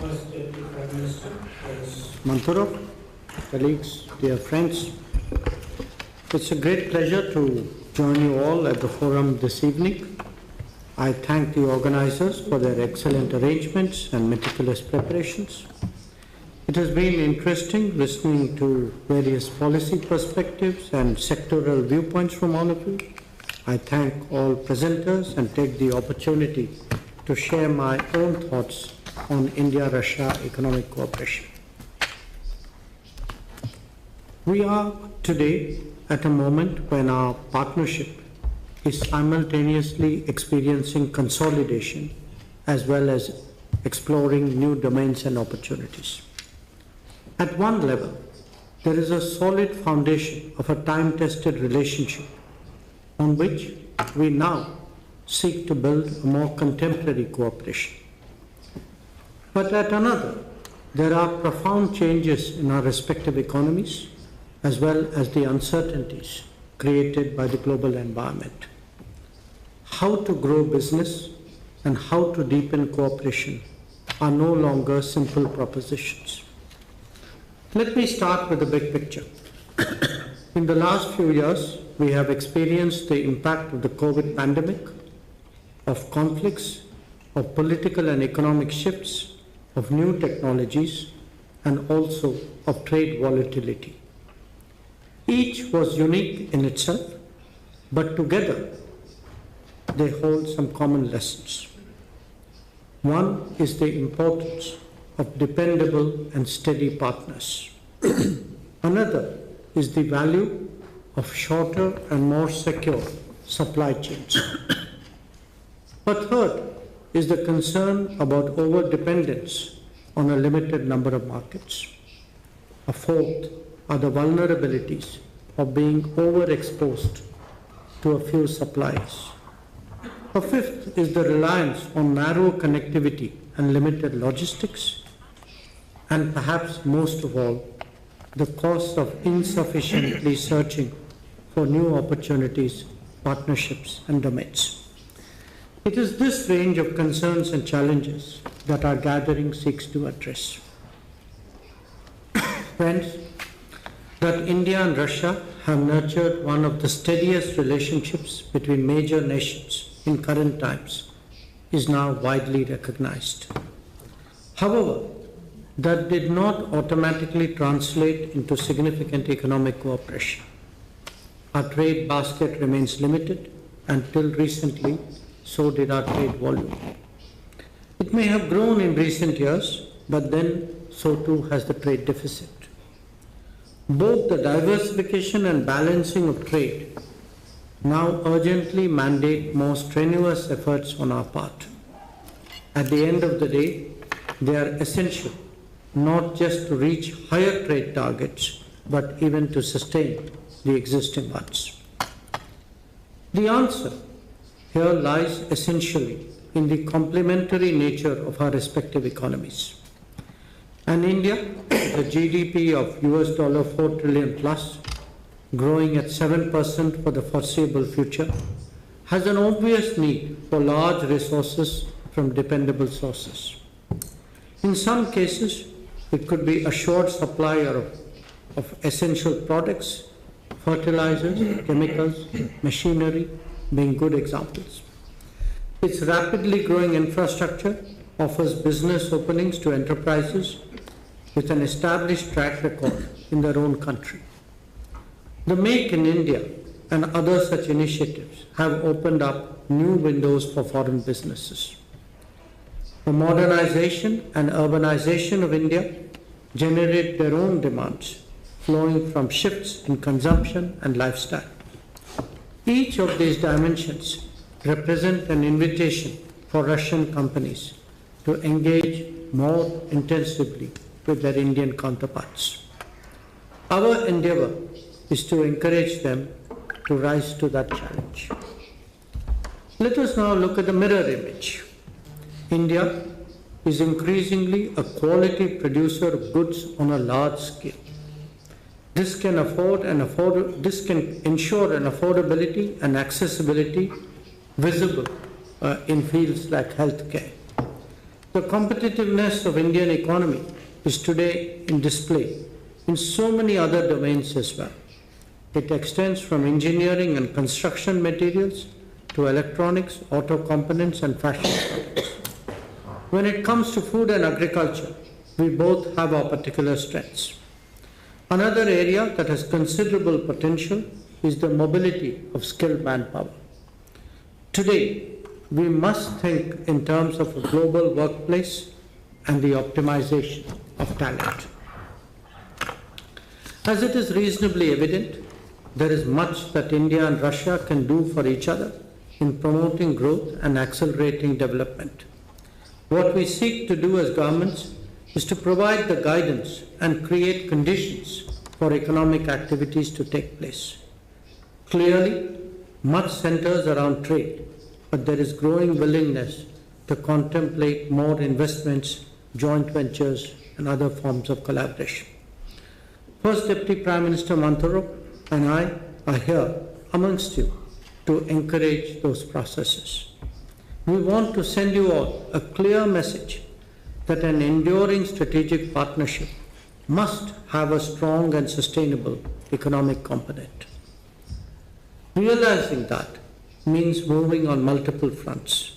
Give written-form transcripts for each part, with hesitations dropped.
First Deputy Prime Minister, Manthurov, colleagues, dear friends, it's a great pleasure to join you all at the forum this evening. I thank the organizers for their excellent arrangements and meticulous preparations. It has been interesting listening to various policy perspectives and sectoral viewpoints from all of you. I thank all presenters and take the opportunity to share my own thoughts on India-Russia economic cooperation. We are today at a moment when our partnership is simultaneously experiencing consolidation as well as exploring new domains and opportunities. At one level, there is a solid foundation of a time-tested relationship on which we now seek to build a more contemporary cooperation. But at another, there are profound changes in our respective economies as well as the uncertainties created by the global environment. How to grow business and how to deepen cooperation are no longer simple propositions. Let me start with the big picture. In the last few years, we have experienced the impact of the COVID pandemic, of conflicts, of political and economic shifts, of new technologies, and also of trade volatility. Each was unique in itself, but together they hold some common lessons. One is the importance of dependable and steady partners. Another is the value of shorter and more secure supply chains. A third is the concern about over-dependence on a limited number of markets. A fourth are the vulnerabilities of being overexposed to a few suppliers. A fifth is the reliance on narrow connectivity and limited logistics. And perhaps most of all, the cost of insufficiently searching for new opportunities, partnerships, and domains. It is this range of concerns and challenges that our gathering seeks to address. Friends, that India and Russia have nurtured one of the steadiest relationships between major nations in current times is now widely recognized. However, that did not automatically translate into significant economic cooperation. Our trade basket remains limited. Until recently, so did our trade volume. It may have grown in recent years, but then so too has the trade deficit. Both the diversification and balancing of trade now urgently mandate more strenuous efforts on our part. At the end of the day, they are essential not just to reach higher trade targets, but even to sustain the existing ones. The answer here lies essentially in the complementary nature of our respective economies. And India, the GDP of $4 trillion plus, growing at 7% for the foreseeable future, has an obvious need for large resources from dependable sources. In some cases, it could be assured supply of essential products, fertilizers, chemicals, machinery being good examples. Its rapidly growing infrastructure offers business openings to enterprises with an established track record in their own country. The Make in India and other such initiatives have opened up new windows for foreign businesses. The modernization and urbanization of India generate their own demands, flowing from shifts in consumption and lifestyle. Each of these dimensions represent an invitation for Russian companies to engage more intensively with their Indian counterparts. Our endeavor is to encourage them to rise to that challenge. Let us now look at the mirror image. India is increasingly a quality producer of goods on a large scale. This can ensure an affordability and accessibility visible in fields like healthcare. The competitiveness of Indian economy is today in display in so many other domains as well. It extends from engineering and construction materials to electronics, auto components, and fashion products. When it comes to food and agriculture, we both have our particular strengths. Another area that has considerable potential is the mobility of skilled manpower. Today, we must think in terms of a global workplace and the optimization of talent. As it is reasonably evident, there is much that India and Russia can do for each other in promoting growth and accelerating development. What we seek to do as governments is to provide the guidance and create conditions for economic activities to take place. Clearly, much centers around trade, but there is growing willingness to contemplate more investments, joint ventures, and other forms of collaboration. First Deputy Prime Minister Mantoro and I are here amongst you to encourage those processes. We want to send you all a clear message that an enduring strategic partnership must have a strong and sustainable economic component. Realizing that means moving on multiple fronts.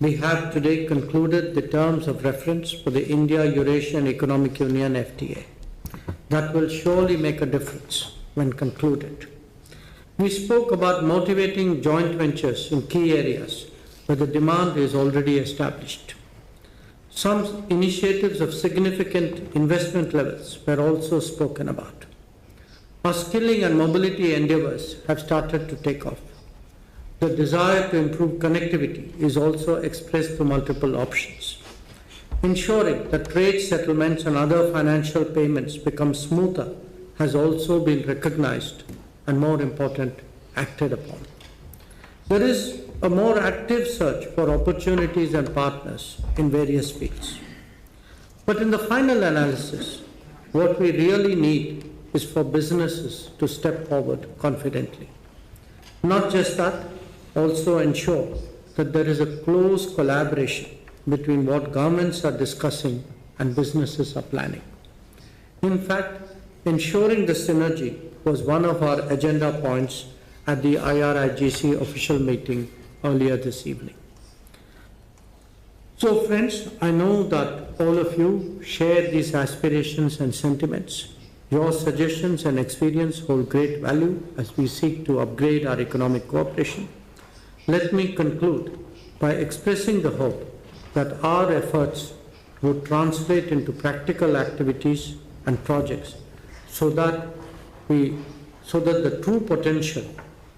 We have today concluded the terms of reference for the India-Eurasian Economic Union FTA. That will surely make a difference when concluded. We spoke about motivating joint ventures in key areas where the demand is already established. Some initiatives of significant investment levels were also spoken about. Our skilling and mobility endeavors have started to take off. The desire to improve connectivity is also expressed through multiple options. Ensuring that trade settlements and other financial payments become smoother has also been recognized and, more important, acted upon. There is a more active search for opportunities and partners in various fields. But in the final analysis, what we really need is for businesses to step forward confidently. Not just that, also ensure that there is a close collaboration between what governments are discussing and businesses are planning. In fact, ensuring the synergy was one of our agenda points at the IRIGC official meeting earlier this evening. So friends, I know that all of you share these aspirations and sentiments. Your suggestions and experience hold great value as we seek to upgrade our economic cooperation. Let me conclude by expressing the hope that our efforts would translate into practical activities and projects so that the true potential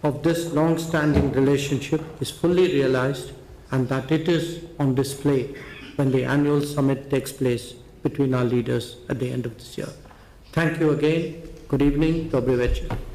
of this long-standing relationship is fully realized and that it is on display when the annual summit takes place between our leaders at the end of this year. Thank you again. Good evening. Dobry večer.